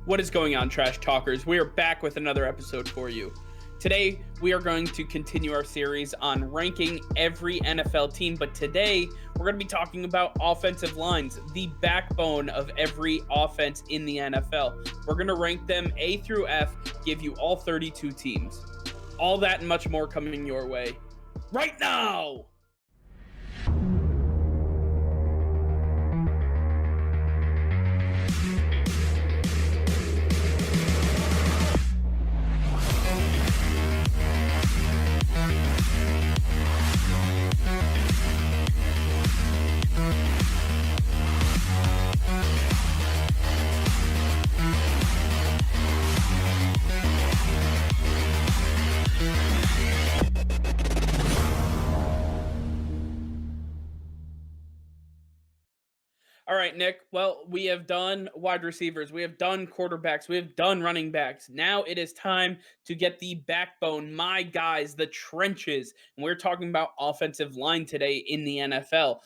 What is going on, Trash Talkers? We are back with another episode for you. Today, we are going to continue our series on ranking every NFL team, but today, we're going to be talking about offensive lines, the backbone of every offense in the NFL. We're going to rank them A through F, give you all 32 teams. All that and much more coming your way right now! All right, Nick. Well, we have done wide receivers. We have done quarterbacks. We have done running backs. Now it is time to get the backbone, my guys, the trenches. And we're talking about offensive line today in the NFL.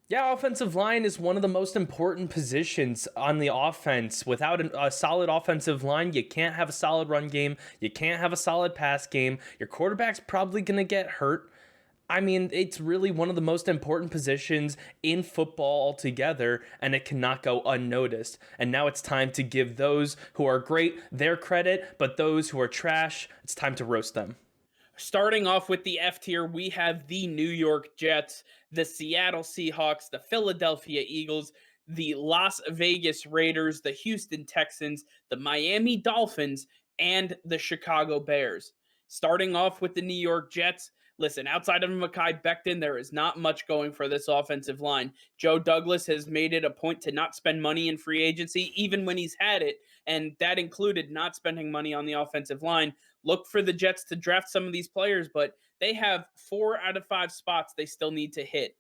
Yeah, offensive line is one of the most important positions on the offense. Without a solid offensive line, you can't have a solid run game. You can't have a solid pass game. Your quarterback's probably going to get hurt. I mean, it's really one of the most important positions in football altogether, and it cannot go unnoticed. And now it's time to give those who are great their credit, but those who are trash, it's time to roast them. Starting off with the F tier, we have the New York Jets, the Seattle Seahawks, the Philadelphia Eagles, the Las Vegas Raiders, the Houston Texans, the Miami Dolphins, and the Chicago Bears. Starting off with the New York Jets, listen, outside of Mekhi Becton, there is not much going for this offensive line. Joe Douglas has made it a point to not spend money in free agency, even when he's had it, and that included not spending money on the offensive line. Look for the Jets to draft some of these players, but they have 4 out of 5 spots they still need to hit.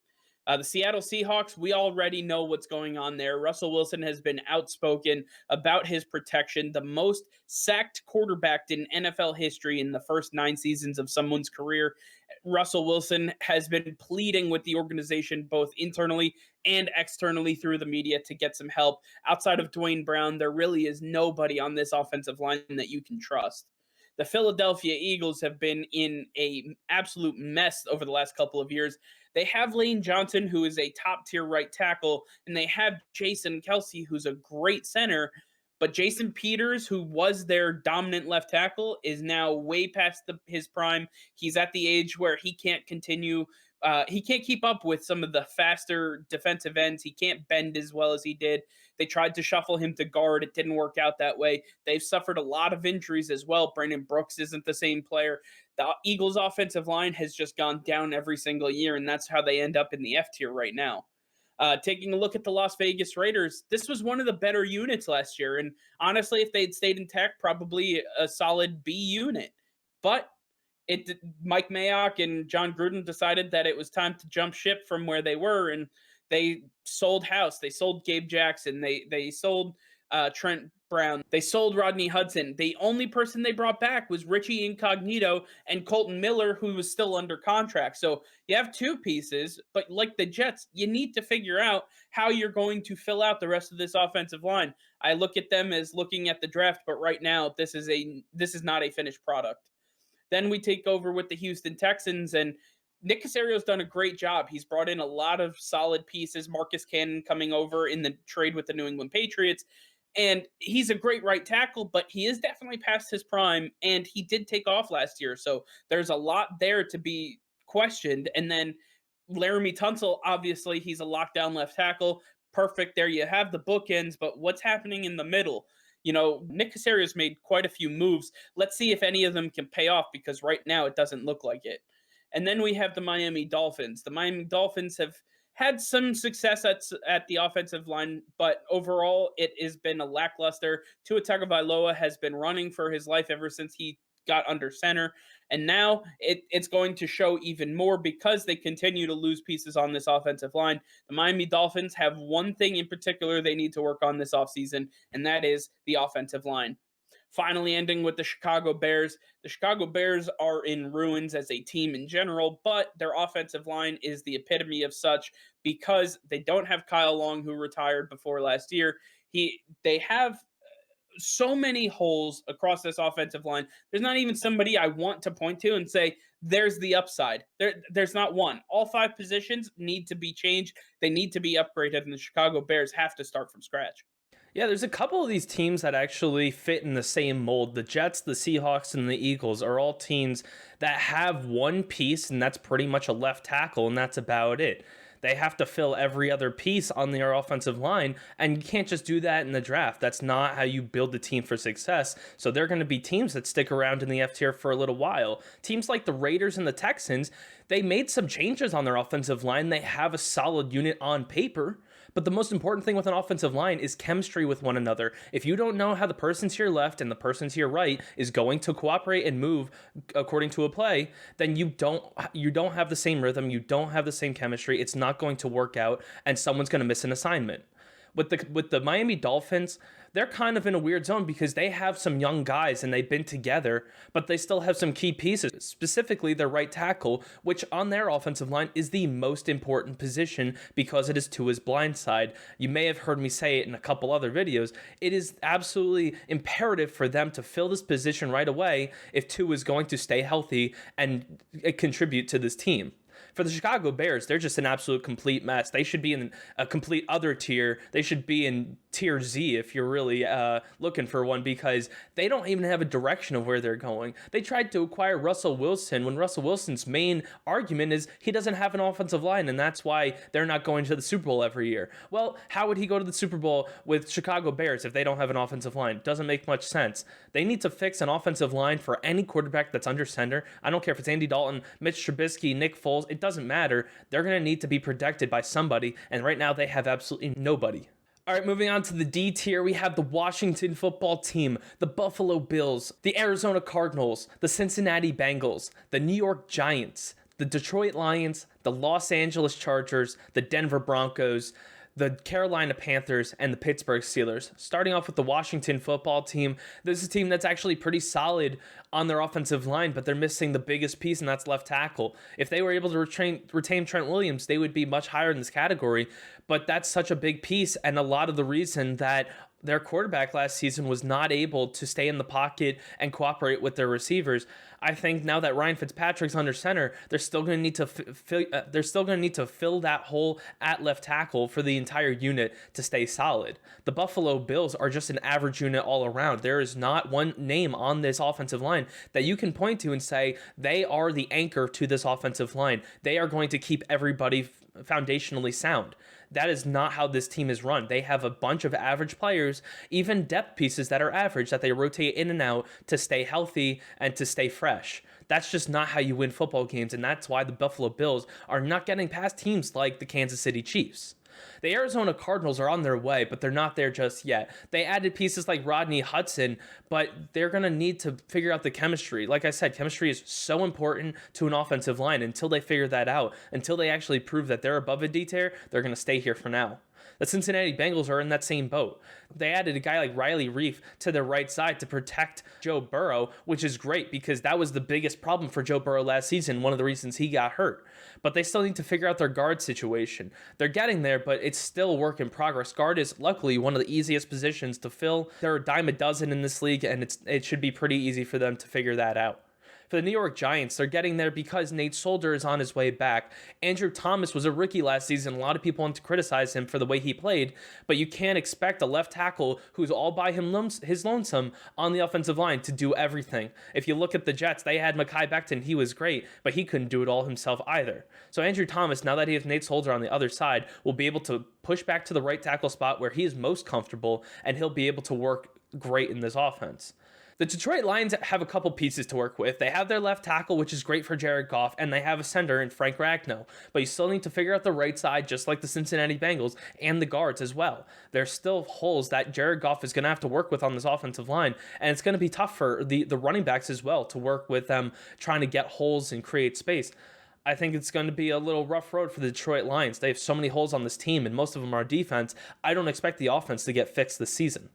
The Seattle Seahawks, we already know what's going on there. Russell Wilson has been outspoken about his protection, the most sacked quarterback in NFL history in the first 9 seasons of someone's career. Russell Wilson has been pleading with the organization both internally and externally through the media to get some help. Outside of Dwayne Brown, there really is nobody on this offensive line that you can trust. The Philadelphia Eagles have been in an absolute mess over the last couple of years. They have Lane Johnson, who is a top-tier right tackle, and they have Jason Kelce, who's a great center. But Jason Peters, who was their dominant left tackle, is now way past his prime. He's at the age where he can't continue. He can't keep up with some of the faster defensive ends. He can't bend as well as he did. They tried to shuffle him to guard. It didn't work out that way. They've suffered a lot of injuries as well. Brandon Brooks isn't the same player. The Eagles' offensive line has just gone down every single year, and that's how they end up in the F tier right now. Taking a look at the Las Vegas Raiders, this was one of the better units last year. And honestly, if they'd stayed intact, probably a solid B unit. But Mike Mayock and John Gruden decided that it was time to jump ship from where they were, and they sold house. They sold Gabe Jackson. They sold Trent Brown. They sold Rodney Hudson. The only person they brought back was Richie Incognito and Colton Miller, who was still under contract. So you have 2 pieces, but like the Jets, you need to figure out how you're going to fill out the rest of this offensive line. I look at them as looking at the draft, but right now this is not a finished product. Then we take over with the Houston Texans, and Nick Caserio's done a great job. He's brought in a lot of solid pieces. Marcus Cannon coming over in the trade with the New England Patriots. And he's a great right tackle, but he is definitely past his prime, and he did take off last year. So there's a lot there to be questioned. And then Laramie Tunsil, obviously, he's a lockdown left tackle. Perfect. There you have the bookends, but what's happening in the middle? You know, Nick Caserio's made quite a few moves. Let's see if any of them can pay off, because right now it doesn't look like it. And then we have the Miami Dolphins. The Miami Dolphins have had some success at the offensive line, but overall it has been a lackluster. Tua Tagovailoa has been running for his life ever since he got under center. And now it's going to show even more because they continue to lose pieces on this offensive line. The Miami Dolphins have one thing in particular they need to work on this offseason, and that is the offensive line. Finally, ending with the Chicago Bears. The Chicago Bears are in ruins as a team in general, but their offensive line is the epitome of such because they don't have Kyle Long, who retired before last year. They have so many holes across this offensive line. There's not even somebody I want to point to and say, there's the upside. There's not one. All five positions need to be changed. They need to be upgraded, and the Chicago Bears have to start from scratch. Yeah, there's a couple of these teams that actually fit in the same mold. The Jets, the Seahawks, and the Eagles are all teams that have one piece, and that's pretty much a left tackle, and that's about it. They have to fill every other piece on their offensive line, and you can't just do that in the draft. That's not how you build a team for success. So they're going to be teams that stick around in the F tier for a little while. Teams like the Raiders and the Texans, they made some changes on their offensive line. They have a solid unit on paper. But the most important thing with an offensive line is chemistry with one another. If you don't know how the person to your left and the person to your right is going to cooperate and move according to a play, then you don't have the same rhythm, you don't have the same chemistry. It's not going to work out, and someone's going to miss an assignment. With the Miami Dolphins, they're kind of in a weird zone because they have some young guys and they've been together, but they still have some key pieces, specifically their right tackle, which on their offensive line is the most important position because it is Tua's blind side. You may have heard me say it in a couple other videos. It is absolutely imperative for them to fill this position right away if Tua is going to stay healthy and contribute to this team. For the Chicago Bears, they're just an absolute complete mess. They should be in a complete other tier. They should be in tier Z if you're really looking for one, because they don't even have a direction of where they're going. They tried to acquire Russell Wilson when Russell Wilson's main argument is he doesn't have an offensive line, and that's why they're not going to the Super Bowl every year. Well, how would he go to the Super Bowl with Chicago Bears if they don't have an offensive line? Doesn't make much sense. They need to fix an offensive line for any quarterback that's under center. I don't care if it's Andy Dalton, Mitch Trubisky, Nick Foles. It doesn't matter. They're going to need to be protected by somebody, and right now they have absolutely nobody. All right, moving on to the D tier, we have the Washington football team, the Buffalo Bills, the Arizona Cardinals, the Cincinnati Bengals, the New York Giants, the Detroit Lions, the Los Angeles Chargers, the Denver Broncos, the Carolina Panthers, and the Pittsburgh Steelers. Starting off with the Washington football team, this is a team that's actually pretty solid on their offensive line, but they're missing the biggest piece, and that's left tackle. If they were able to retain Trent Williams, they would be much higher in this category, but that's such a big piece, and a lot of the reason that their quarterback last season was not able to stay in the pocket and cooperate with their receivers. I think now that Ryan Fitzpatrick's under center, they're still going to need to fill that hole at left tackle for the entire unit to stay solid. The Buffalo Bills are just an average unit all around. There is not one name on this offensive line that you can point to and say they are the anchor to this offensive line. They are going to keep everybody foundationally sound. That is not how this team is run. They have a bunch of average players, even depth pieces that are average, that they rotate in and out to stay healthy and to stay fresh. That's just not how you win football games, and that's why the Buffalo Bills are not getting past teams like the Kansas City Chiefs. The Arizona Cardinals are on their way, but they're not there just yet. They added pieces like Rodney Hudson, but they're going to need to figure out the chemistry. Like I said, chemistry is so important to an offensive line. Until they figure that out, until they actually prove that they're above a D tier, they're going to stay here for now. The Cincinnati Bengals are in that same boat. They added a guy like Riley Reef to their right side to protect Joe Burrow, which is great because that was the biggest problem for Joe Burrow last season, one of the reasons he got hurt. But they still need to figure out their guard situation. They're getting there, but it's still a work in progress. Guard is luckily one of the easiest positions to fill. There are a dime a dozen in this league, and it should be pretty easy for them to figure that out. For the New York Giants, they're getting there because Nate Solder is on his way back. Andrew Thomas was a rookie last season. A lot of people want to criticize him for the way he played, but you can't expect a left tackle who's all by his lonesome on the offensive line to do everything. If you look at the Jets, they had Mekhi Becton. He was great, but he couldn't do it all himself either. So Andrew Thomas, now that he has Nate Solder on the other side, will be able to push back to the right tackle spot where he is most comfortable, and he'll be able to work great in this offense. The Detroit Lions have a couple pieces to work with. They have their left tackle, which is great for Jared Goff, and they have a center in Frank Ragnow. But you still need to figure out the right side, just like the Cincinnati Bengals, and the guards as well. There's still holes that Jared Goff is going to have to work with on this offensive line, and it's going to be tough for the running backs as well to work with them trying to get holes and create space. I think it's going to be a little rough road for the Detroit Lions. They have so many holes on this team, and most of them are defense. I don't expect the offense to get fixed this season.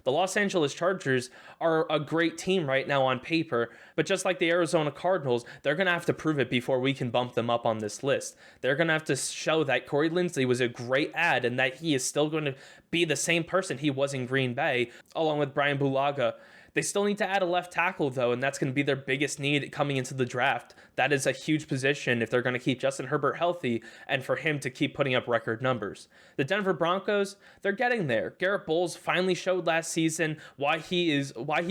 The Los Angeles Chargers are a great team right now on paper, but just like the Arizona Cardinals, they're going to have to prove it before we can bump them up on this list. They're going to have to show that Corey Linsley was a great ad and that he is still going to be the same person he was in Green Bay, along with Brian Bulaga. They still need to add a left tackle, though, and that's going to be their biggest need coming into the draft. That is a huge position if they're going to keep Justin Herbert healthy and for him to keep putting up record numbers. The Denver Broncos, they're getting there. Garrett Bowles finally showed last season why he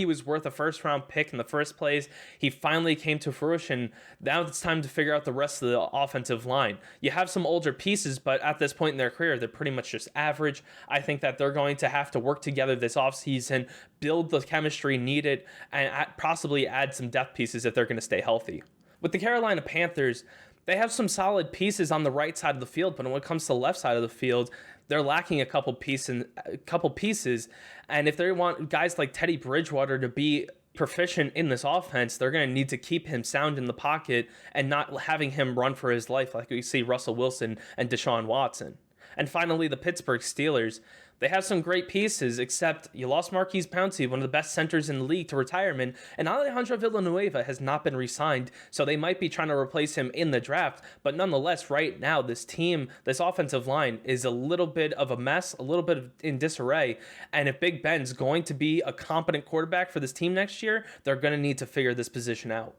was worth a first-round pick in the first place. He finally came to fruition. Now it's time to figure out the rest of the offensive line. You have some older pieces, but at this point in their career, they're pretty much just average. I think that they're going to have to work together this offseason, build the chemistry needed, and possibly add some depth pieces if they're going to stay healthy. With the Carolina Panthers, they have some solid pieces on the right side of the field, but when it comes to the left side of the field, they're lacking a couple pieces. And if they want guys like Teddy Bridgewater to be proficient in this offense, they're going to need to keep him sound in the pocket and not having him run for his life like we see Russell Wilson and Deshaun Watson. And finally, the Pittsburgh Steelers. They have some great pieces, except you lost Marquise Pouncey, one of the best centers in the league, to retirement, and Alejandro Villanueva has not been re-signed, so they might be trying to replace him in the draft. But nonetheless, right now, this offensive line is a little bit of a mess, a little bit in disarray, and if Big Ben's going to be a competent quarterback for this team next year, they're going to need to figure this position out.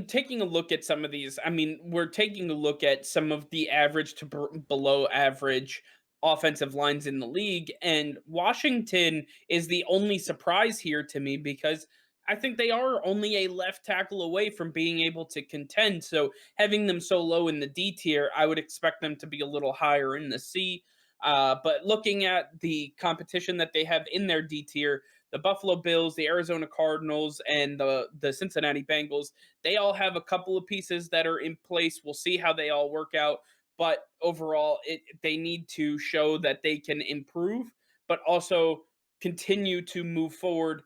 Taking a look at some of these, we're taking a look at some of the average to below average offensive lines in the league, and Washington is the only surprise here to me because I think they are only a left tackle away from being able to contend. So having them so low in the D tier, I would expect them to be a little higher in the C. But looking at the competition that they have in their D tier, the Buffalo Bills, the Arizona Cardinals, and the Cincinnati Bengals, they all have a couple of pieces that are in place. We'll see how they all work out. But overall, they need to show that they can improve, but also continue to move forward,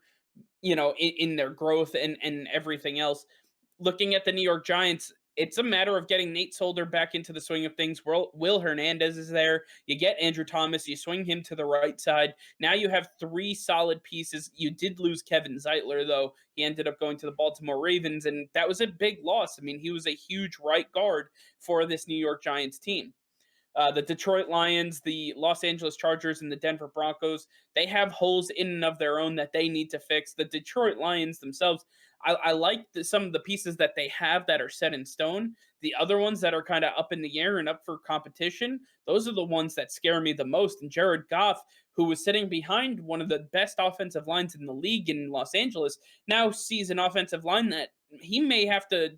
in their growth and everything else. Looking at the New York Giants, it's a matter of getting Nate Solder back into the swing of things. Will Hernandez is there. You get Andrew Thomas. You swing him to the right side. Now you have three solid pieces. You did lose Kevin Zeitler, though. He ended up going to the Baltimore Ravens, and that was a big loss. He was a huge right guard for this New York Giants team. The Detroit Lions, the Los Angeles Chargers, and the Denver Broncos, they have holes in and of their own that they need to fix. The Detroit Lions themselves, I like some of the pieces that they have that are set in stone. The other ones that are kind of up in the air and up for competition, those are the ones that scare me the most. And Jared Goff, who was sitting behind one of the best offensive lines in the league in Los Angeles, now sees an offensive line that he may have to,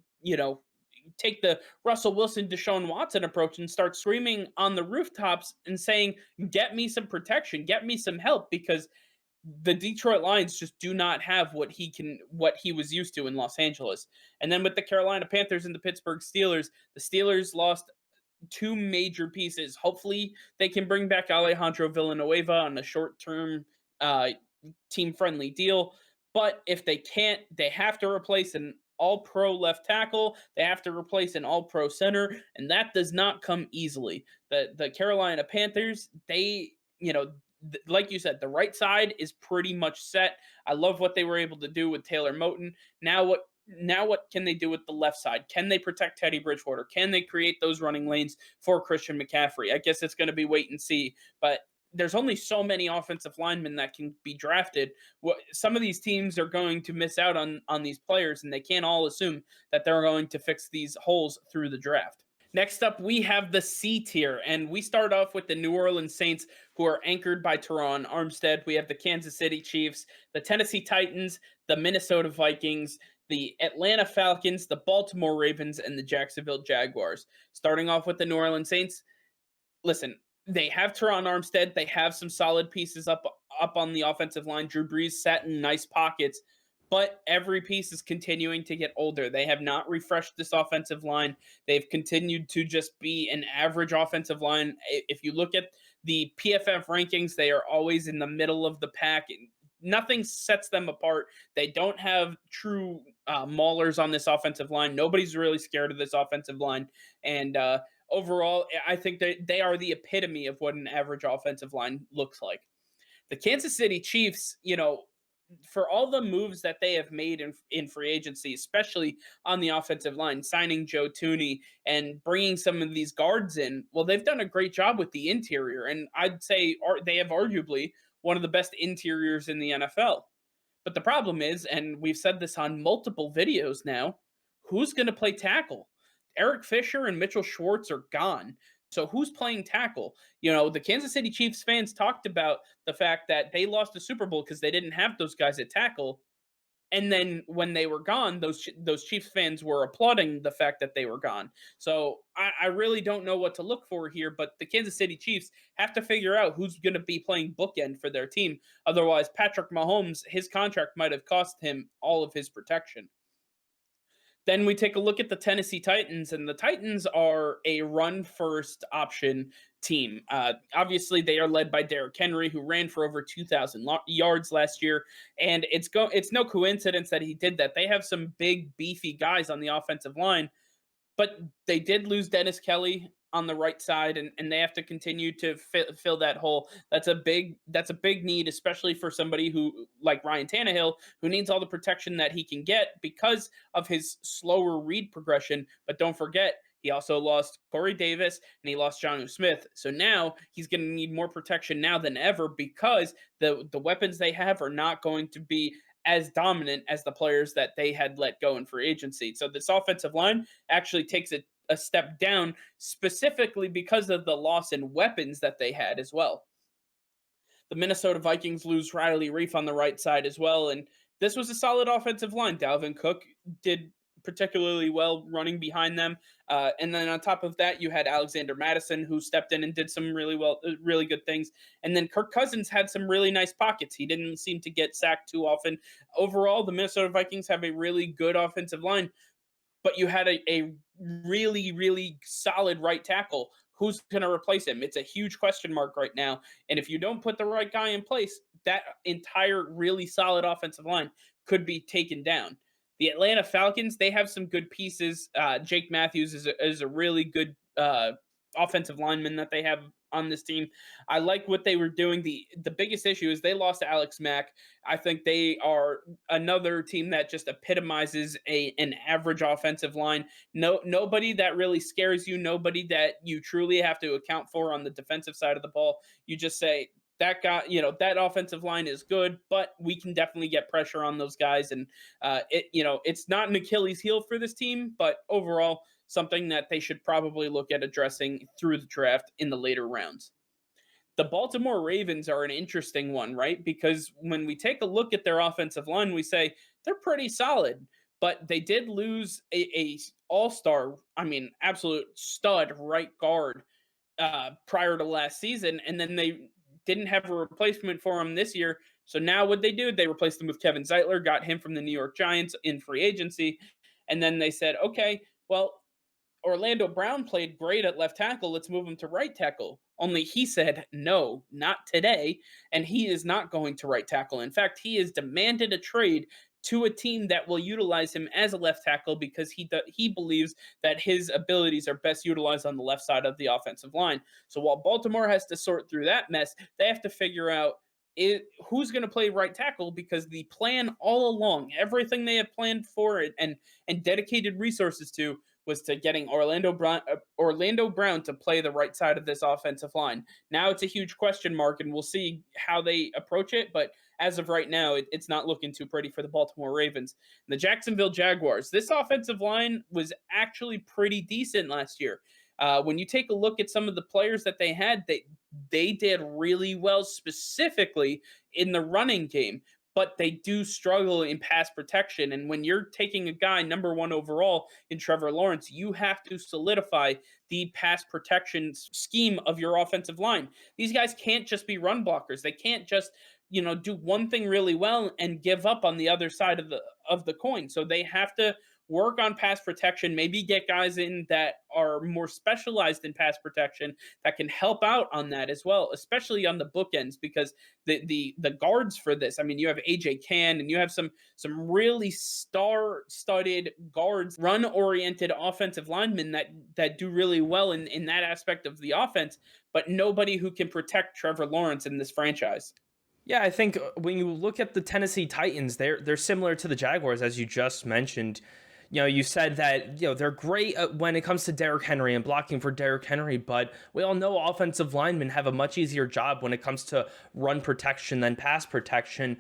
take the Russell Wilson, Deshaun Watson approach and start screaming on the rooftops and saying, get me some protection, get me some help, because the Detroit Lions just do not have what he was used to in Los Angeles. And then with the Carolina Panthers and the Pittsburgh Steelers, the Steelers lost two major pieces. Hopefully they can bring back Alejandro Villanueva on a short-term team-friendly deal. But if they can't, they have to replace an all-pro left tackle. They have to replace an all-pro center, and that does not come easily. The Carolina Panthers, they, like you said, the right side is pretty much set. I love what they were able to do with Taylor Moton. Now what can they do with the left side? Can they protect Teddy Bridgewater? Can they create those running lanes for Christian McCaffrey? I guess it's going to be wait and see, but there's only so many offensive linemen that can be drafted. Some of these teams are going to miss out on these players, and they can't all assume that they're going to fix these holes through the draft. Next up, we have the C tier, and we start off with the New Orleans Saints, who are anchored by Teron Armstead. We have the Kansas City Chiefs, the Tennessee Titans, the Minnesota Vikings, the Atlanta Falcons, the Baltimore Ravens, and the Jacksonville Jaguars. Starting off with the New Orleans Saints, listen, they have Teron Armstead. They have some solid pieces up on the offensive line. Drew Brees sat in nice pockets, but every piece is continuing to get older. They have not refreshed this offensive line. They've continued to just be an average offensive line. If you look at the PFF rankings, they are always in the middle of the pack. Nothing sets them apart. They don't have true maulers on this offensive line. Nobody's really scared of this offensive line. And overall, I think they are the epitome of what an average offensive line looks like. The Kansas City Chiefs, for all the moves that they have made in free agency, especially on the offensive line, signing Joe Tooney and bringing some of these guards in, well, they've done a great job with the interior. And I'd say they have arguably one of the best interiors in the NFL. But the problem is, and we've said this on multiple videos now, who's going to play tackle? Eric Fisher and Mitchell Schwartz are gone. So who's playing tackle? The Kansas City Chiefs fans talked about the fact that they lost the Super Bowl because they didn't have those guys at tackle. And then when they were gone, those Chiefs fans were applauding the fact that they were gone. So I really don't know what to look for here, but the Kansas City Chiefs have to figure out who's going to be playing bookend for their team. Otherwise, Patrick Mahomes, his contract might have cost him all of his protection. Then we take a look at the Tennessee Titans, and the Titans are a run first option team. Obviously, they are led by Derrick Henry, who ran for over 2,000 yards last year, and it's no coincidence that he did that. They have some big, beefy guys on the offensive line, but they did lose Dennis Kelly on the right side, and they have to continue to fill that hole. That's a big need, especially for somebody who like Ryan Tannehill, who needs all the protection that he can get because of his slower read progression. But don't forget, he also lost Corey Davis and he lost Jonnu Smith. So now he's going to need more protection now than ever because the weapons they have are not going to be as dominant as the players that they had let go in free agency. So this offensive line actually takes a step down specifically because of the loss in weapons that they had as well. The Minnesota Vikings lose Riley Reef on the right side as well. And this was a solid offensive line. Dalvin Cook did particularly well running behind them. And then on top of that, you had Alexander Madison, who stepped in and did some really good things. And then Kirk Cousins had some really nice pockets. He didn't seem to get sacked too often. Overall, the Minnesota Vikings have a really good offensive line, but you had a really, really solid right tackle. Who's going to replace him? It's a huge question mark right now. And if you don't put the right guy in place, that entire really solid offensive line could be taken down. The Atlanta Falcons, they have some good pieces. Jake Matthews is a really good offensive lineman that they have on this team. I like what they were doing. The biggest issue is they lost Alex Mack. I think they are another team that just epitomizes an average offensive line. Nobody that really scares you, nobody that you truly have to account for on the defensive side of the ball. You just say, that guy, that offensive line is good, but we can definitely get pressure on those guys. And it's not an Achilles heel for this team, but overall, something that they should probably look at addressing through the draft in the later rounds. The Baltimore Ravens are an interesting one, right? Because when we take a look at their offensive line, we say they're pretty solid, but they did lose a all-star, absolute stud right guard prior to last season, and then they didn't have a replacement for him this year. So now what they do, they replaced him with Kevin Zeitler, got him from the New York Giants in free agency. And then they said, okay, well, Orlando Brown played great at left tackle. Let's move him to right tackle. Only he said, no, not today. And he is not going to right tackle. In fact, he has demanded a trade to a team that will utilize him as a left tackle because he believes that his abilities are best utilized on the left side of the offensive line. So while Baltimore has to sort through that mess, they have to figure out who's going to play right tackle, because the plan all along, everything they have planned for it and dedicated resources to, was to getting Orlando Brown to play the right side of this offensive line. Now it's a huge question mark, and we'll see how they approach it. But as of right now, it's not looking too pretty for the Baltimore Ravens. And the Jacksonville Jaguars, this offensive line was actually pretty decent last year. When you take a look at some of the players that they had, they did really well, specifically in the running game, but they do struggle in pass protection. And when you're taking a guy number 1 overall in Trevor Lawrence, you have to solidify the pass protection scheme of your offensive line. These guys can't just be run blockers. They can't just do one thing really well and give up on the other side of the coin. So they have to work on pass protection, maybe get guys in that are more specialized in pass protection that can help out on that as well, especially on the bookends, because the guards for this, you have AJ Cann and you have some really star-studded guards, run-oriented offensive linemen that do really well in that aspect of the offense, but nobody who can protect Trevor Lawrence in this franchise. Yeah, I think when you look at the Tennessee Titans, they're similar to the Jaguars, as you just mentioned. You said that they're great when it comes to Derrick Henry and blocking for Derrick Henry, but we all know offensive linemen have a much easier job when it comes to run protection than pass protection.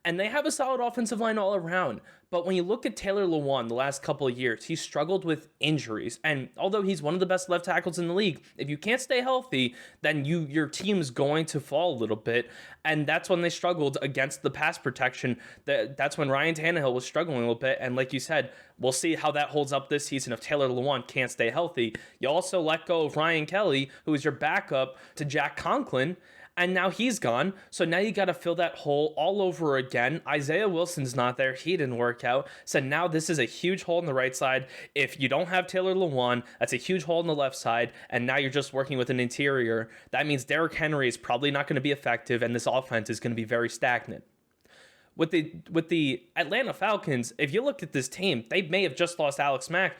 And they have a solid offensive line all around. But when you look at Taylor Lewan the last couple of years, he struggled with injuries. And although he's one of the best left tackles in the league, if you can't stay healthy, then your team's going to fall a little bit. And that's when they struggled against the pass protection. That's when Ryan Tannehill was struggling a little bit. And like you said, we'll see how that holds up this season if Taylor Lewan can't stay healthy. You also let go of Ryan Kelly, who was your backup to Jack Conklin. And now he's gone. So now you got to fill that hole all over again. Isaiah Wilson's not there. He didn't work out. So now this is a huge hole on the right side. If you don't have Taylor Lewan, that's a huge hole on the left side. And now you're just working with an interior. That means Derrick Henry is probably not going to be effective. And this offense is going to be very stagnant. With the Atlanta Falcons, if you look at this team, they may have just lost Alex Mack,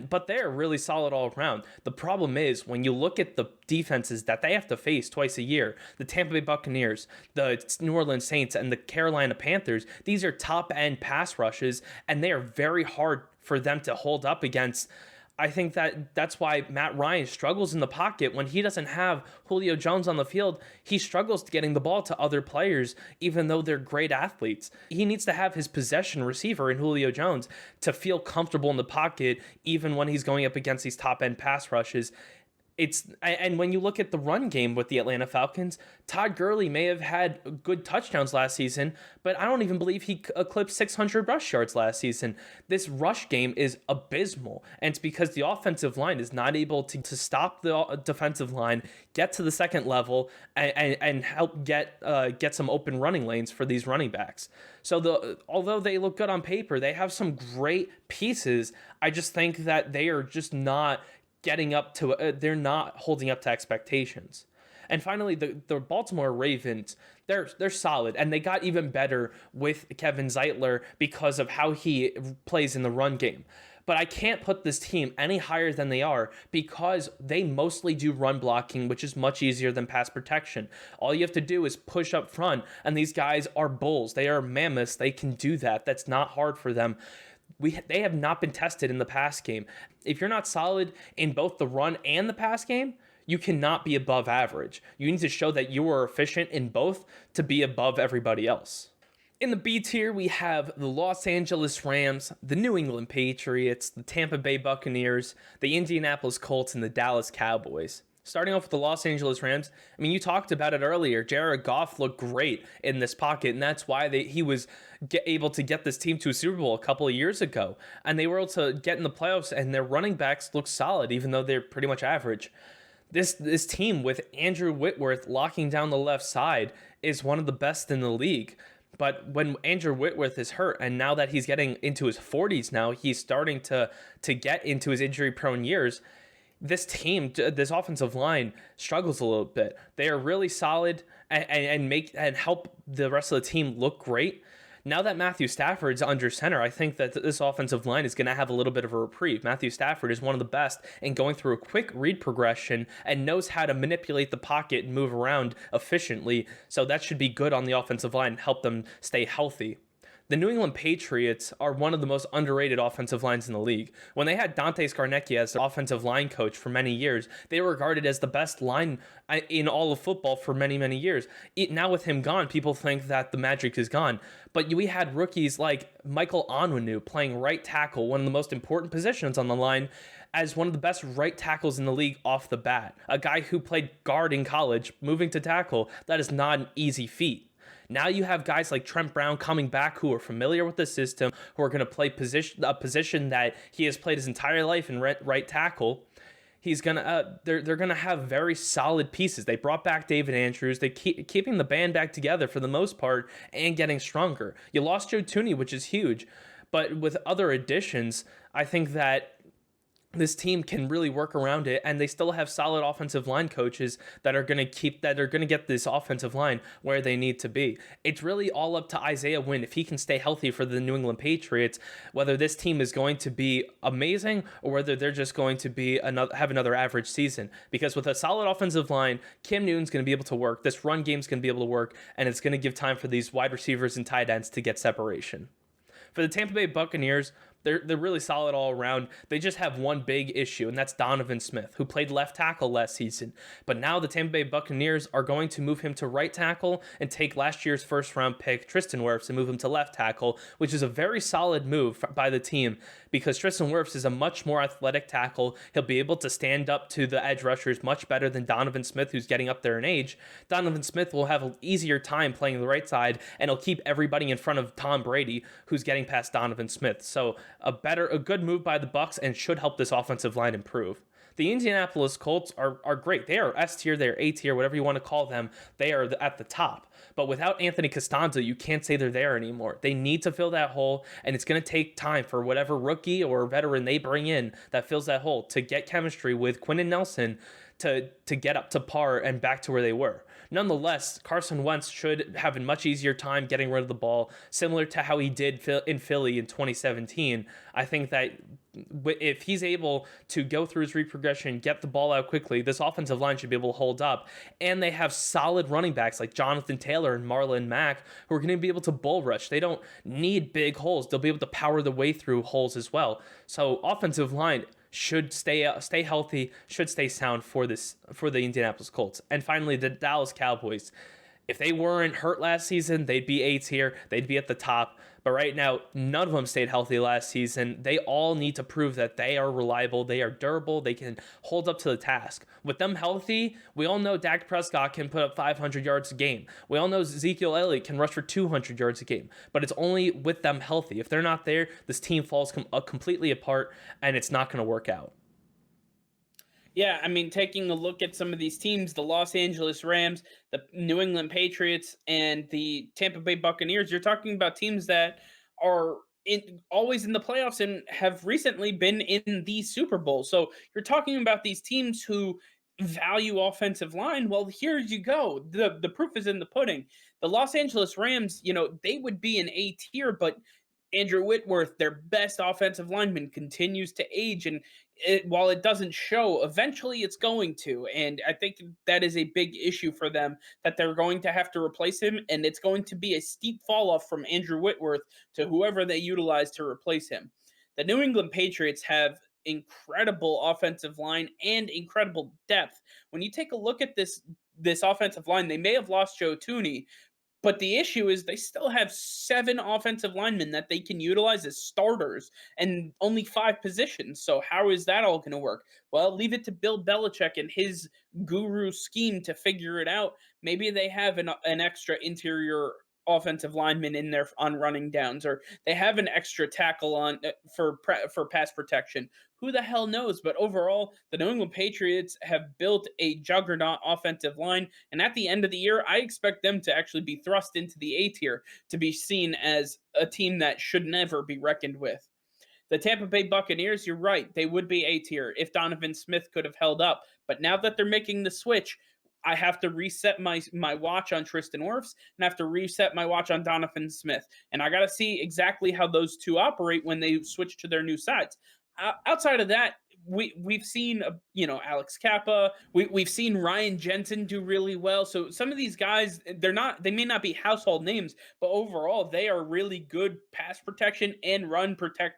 but they're really solid all around. The problem is when you look at the defenses that they have to face twice a year, the Tampa Bay Buccaneers, the New Orleans Saints, and the Carolina Panthers, these are top-end pass rushes, and they are very hard for them to hold up against. I think that's why Matt Ryan struggles in the pocket. When he doesn't have Julio Jones on the field, he struggles to getting the ball to other players, even though they're great athletes. He needs to have his possession receiver in Julio Jones to feel comfortable in the pocket, even when he's going up against these top-end pass rushes. And when you look at the run game with the Atlanta Falcons, Todd Gurley may have had good touchdowns last season, but I don't even believe he eclipsed 600 rush yards last season. This rush game is abysmal, and it's because the offensive line is not able to stop the defensive line, get to the second level, and help get some open running lanes for these running backs. So although they look good on paper, they have some great pieces. I just think that they are just not getting up to they're not holding up to expectations. And finally, the Baltimore Ravens, they're solid, and they got even better with Kevin Zeitler because of how he plays in the run game. But I can't put this team any higher than they are because they mostly do run blocking, which is much easier than pass protection. All you have to do is push up front, and these guys are bulls. They are mammoths. They can do that. That's not hard for them. They have not been tested in the pass game. If you're not solid in both the run and the pass game, you cannot be above average. You need to show that you are efficient in both to be above everybody else. In the B tier, we have the Los Angeles Rams, the New England Patriots, the Tampa Bay Buccaneers, the Indianapolis Colts, and the Dallas Cowboys. Starting off with the Los Angeles Rams, I mean, you talked about it earlier. Jared Goff looked great in this pocket, and that's why he was able to get this team to a Super Bowl a couple of years ago. And they were able to get in the playoffs, and their running backs look solid, even though they're pretty much average. This team with Andrew Whitworth locking down the left side is one of the best in the league. But when Andrew Whitworth is hurt, and now that he's getting into his 40s now, he's starting to get into his injury-prone years, this team, this offensive line struggles a little bit. They are really solid and help the rest of the team look great. Now that Matthew Stafford's under center, I think that this offensive line is going to have a little bit of a reprieve. Matthew Stafford is one of the best in going through a quick read progression and knows how to manipulate the pocket and move around efficiently. So that should be good on the offensive line and help them stay healthy. The New England Patriots are one of the most underrated offensive lines in the league. When they had Dante Scarnecchia as the offensive line coach for many years, they were regarded as the best line in all of football for many, many years. Now with him gone, people think that the magic is gone. But we had rookies like Michael Onwenu playing right tackle, one of the most important positions on the line, as one of the best right tackles in the league off the bat. A guy who played guard in college, moving to tackle, that is not an easy feat. Now you have guys like Trent Brown coming back who are familiar with the system, who are going to play a position that he has played his entire life in right tackle. They're gonna have very solid pieces. They brought back David Andrews. They keeping the band back together for the most part and getting stronger. You lost Joe Thuney, which is huge, but with other additions, I think that this team can really work around it, and they still have solid offensive line coaches that are going to get this offensive line where they need to be. It's really all up to Isaiah Wynn if he can stay healthy for the New England Patriots, whether this team is going to be amazing or whether they're just going to be another average season. Because with a solid offensive line, Cam Newton's going to be able to work, this run game's going to be able to work, and it's going to give time for these wide receivers and tight ends to get separation. For the Tampa Bay Buccaneers, they're really solid all around. They just have one big issue, and that's Donovan Smith, who played left tackle last season. But now the Tampa Bay Buccaneers are going to move him to right tackle and take last year's first-round pick, Tristan Wirfs, and move him to left tackle, which is a very solid move by the team because Tristan Wirfs is a much more athletic tackle. He'll be able to stand up to the edge rushers much better than Donovan Smith, who's getting up there in age. Donovan Smith will have an easier time playing the right side, and he'll keep everybody in front of Tom Brady, who's getting past Donovan Smith. So a good move by the Bucs and should help this offensive line improve. The Indianapolis Colts are great. They are S tier, they're A tier, whatever you want to call them. They are at the top. But without Anthony Costanzo, you can't say they're there anymore. They need to fill that hole, and it's going to take time for whatever rookie or veteran they bring in that fills that hole to get chemistry with Quentin Nelson to get up to par and back to where they were. Nonetheless, Carson Wentz should have a much easier time getting rid of the ball, similar to how he did in Philly in 2017. I think that if he's able to go through his read progression, get the ball out quickly, this offensive line should be able to hold up. And they have solid running backs like Jonathan Taylor and Marlon Mack who are going to be able to bull rush. They don't need big holes. They'll be able to power the way through holes as well. So offensive line should stay healthy, should stay sound for the Indianapolis Colts. And finally, the Dallas Cowboys. If they weren't hurt last season, they'd be A tier, they'd be at the top. But right now, none of them stayed healthy last season. They all need to prove that they are reliable, they are durable, they can hold up to the task. With them healthy, we all know Dak Prescott can put up 500 yards a game. We all know Ezekiel Elliott can rush for 200 yards a game. But it's only with them healthy. If they're not there, this team falls completely apart, and it's not going to work out. Yeah, I mean, taking a look at some of these teams, the Los Angeles Rams, the New England Patriots, and the Tampa Bay Buccaneers, you're talking about teams that are always in the playoffs and have recently been in the Super Bowl. So you're talking about these teams who value offensive line. Well, here you go. The proof is in the pudding. The Los Angeles Rams, they would be an A tier, but Andrew Whitworth, their best offensive lineman, continues to age, and while it doesn't show, eventually it's going to. And I think that is a big issue for them that they're going to have to replace him, and it's going to be a steep fall off from Andrew Whitworth to whoever they utilize to replace him. The New England Patriots have incredible offensive line and incredible depth. When you take a look at this offensive line, they may have lost Joe Tooney, but the issue is they still have 7 offensive linemen that they can utilize as starters and only 5 positions. So how is that all going to work? Well, leave it to Bill Belichick and his guru scheme to figure it out. Maybe they have an extra interior offensive lineman in there on running downs, or they have an extra tackle on for pass protection. Who the hell knows? But overall, the New England Patriots have built a juggernaut offensive line, and at the end of the year, I expect them to actually be thrust into the A tier, to be seen as a team that should never be reckoned with. The Tampa Bay Buccaneers, you're right, they would be A tier if Donovan Smith could have held up. But now that they're making the switch, I have to reset my watch on Tristan Wirfs and I have to reset my watch on Donovan Smith. And I got to see exactly how those two operate when they switch to their new sides. Outside of that, we've seen Alex Kappa, we've seen Ryan Jensen do really well. So some of these guys, they may not be household names, but overall they are really good pass protection and run protection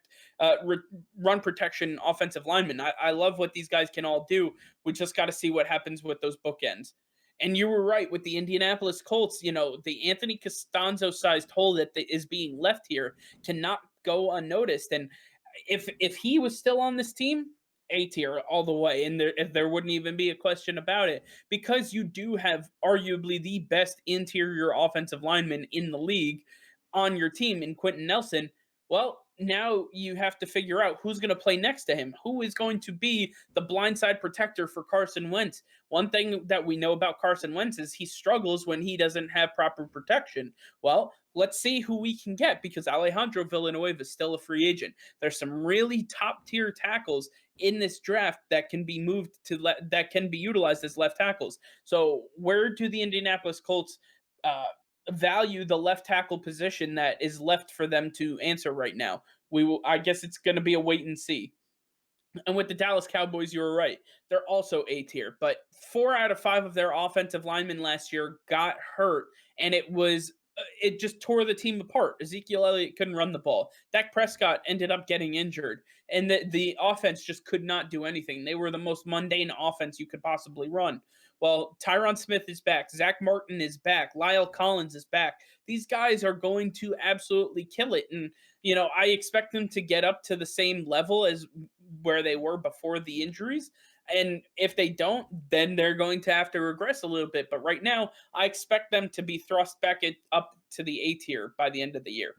offensive linemen. I love what these guys can all do. We just got to see what happens with those bookends. And you were right with the Indianapolis Colts. The Anthony Costanzo sized hole that is being left here cannot go unnoticed. And if he was still on this team, A tier all the way, and there wouldn't even be a question about it, because you do have arguably the best interior offensive lineman in the league on your team in Quentin Nelson. Well, now you have to figure out who's going to play next to him. Who is going to be the blindside protector for Carson Wentz? One thing that we know about Carson Wentz is he struggles when he doesn't have proper protection. Well, let's see who we can get, because Alejandro Villanueva is still a free agent. There's some really top tier tackles in this draft that can be moved to that can be utilized as left tackles. So where do the Indianapolis Colts uh, value the left tackle position that is left for them to answer right now? We will. I guess it's going to be a wait and see. And with the Dallas Cowboys, you were right. They're also A tier, but 4 out of 5 of their offensive linemen last year got hurt, and it just tore the team apart. Ezekiel Elliott couldn't run the ball. Dak Prescott ended up getting injured, and the offense just could not do anything. They were the most mundane offense you could possibly run. Well, Tyron Smith is back. Zach Martin is back. Lyle Collins is back. These guys are going to absolutely kill it. And, I expect them to get up to the same level as where they were before the injuries. And if they don't, then they're going to have to regress a little bit. But right now, I expect them to be thrust back up to the A tier by the end of the year.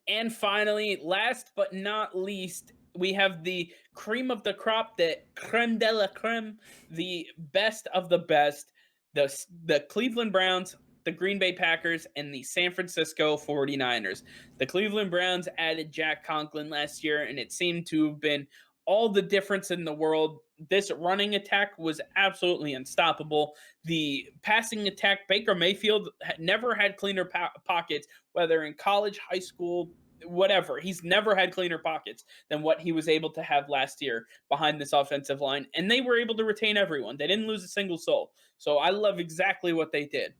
And finally, last but not least, we have the cream of the crop, the creme de la creme, the best of the best, the Cleveland Browns, the Green Bay Packers, and the San Francisco 49ers. The Cleveland Browns added Jack Conklin last year, and it seemed to have been all the difference in the world. This running attack was absolutely unstoppable. The passing attack, Baker Mayfield never had cleaner pockets, whether in college, high school, whatever. He's never had cleaner pockets than what he was able to have last year behind this offensive line. And they were able to retain everyone. They didn't lose a single soul. So I love exactly what they did.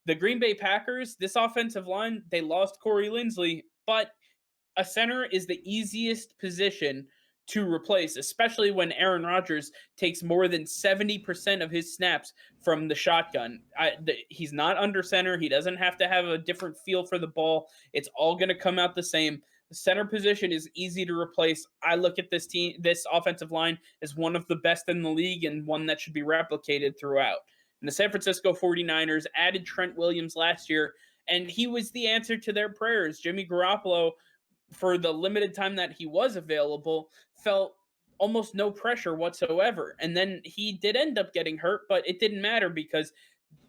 The Green Bay Packers, this offensive line, they lost Corey Linsley, but a center is the easiest position to replace, especially when Aaron Rodgers takes more than 70% of his snaps from the shotgun. He's not under center. He doesn't have to have a different feel for the ball. It's all going to come out the same. The center position is easy to replace. I look at this offensive line as one of the best in the league and one that should be replicated throughout. And the San Francisco 49ers added Trent Williams last year, and he was the answer to their prayers. Jimmy Garoppolo, for the limited time that he was available, felt almost no pressure whatsoever. And then he did end up getting hurt, but it didn't matter because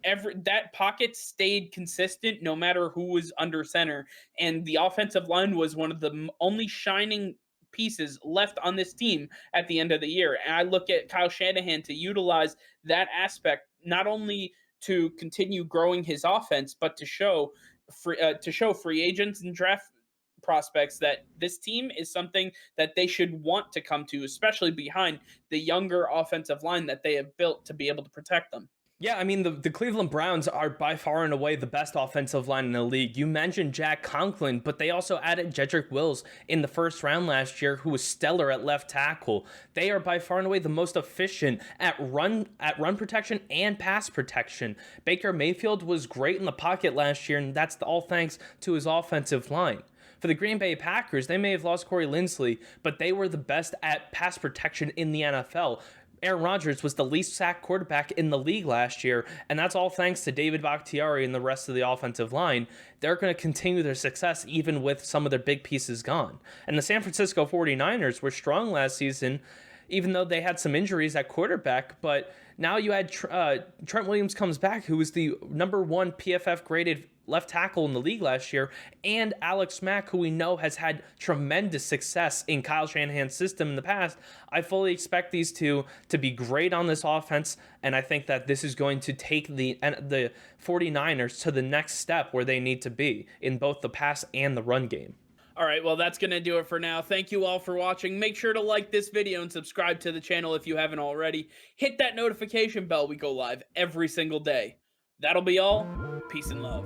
that pocket stayed consistent no matter who was under center. And the offensive line was one of the only shining pieces left on this team at the end of the year. And I look at Kyle Shanahan to utilize that aspect not only to continue growing his offense, but to show free agents and draft prospects that this team is something that they should want to come to, especially behind the younger offensive line that they have built to be able to protect them. Yeah, I mean, the Cleveland Browns are by far and away the best offensive line in the league. You mentioned Jack Conklin, but they also added Jedrick Wills in the first round last year, who was stellar at left tackle. They are by far and away the most efficient at run protection and pass protection. Baker Mayfield was great in the pocket last year, and that's all thanks to his offensive line. For the Green Bay Packers, they may have lost Corey Linsley, but they were the best at pass protection in the NFL. Aaron Rodgers was the least sacked quarterback in the league last year, and that's all thanks to David Bakhtiari and the rest of the offensive line. They're going to continue their success even with some of their big pieces gone. And the San Francisco 49ers were strong last season, even though they had some injuries at quarterback, but now you had Trent Williams comes back, who was the number 1 PFF graded left tackle in the league last year, and Alex Mack, who we know has had tremendous success in Kyle Shanahan's system in the past. I fully expect these two to be great on this offense, and I think that this is going to take the 49ers to the next step where they need to be in both the pass and the run game. All right, well, that's going to do it for now. Thank you all for watching. Make sure to like this video and subscribe to the channel if you haven't already. Hit that notification bell. We go live every single day. That'll be all. Peace and love.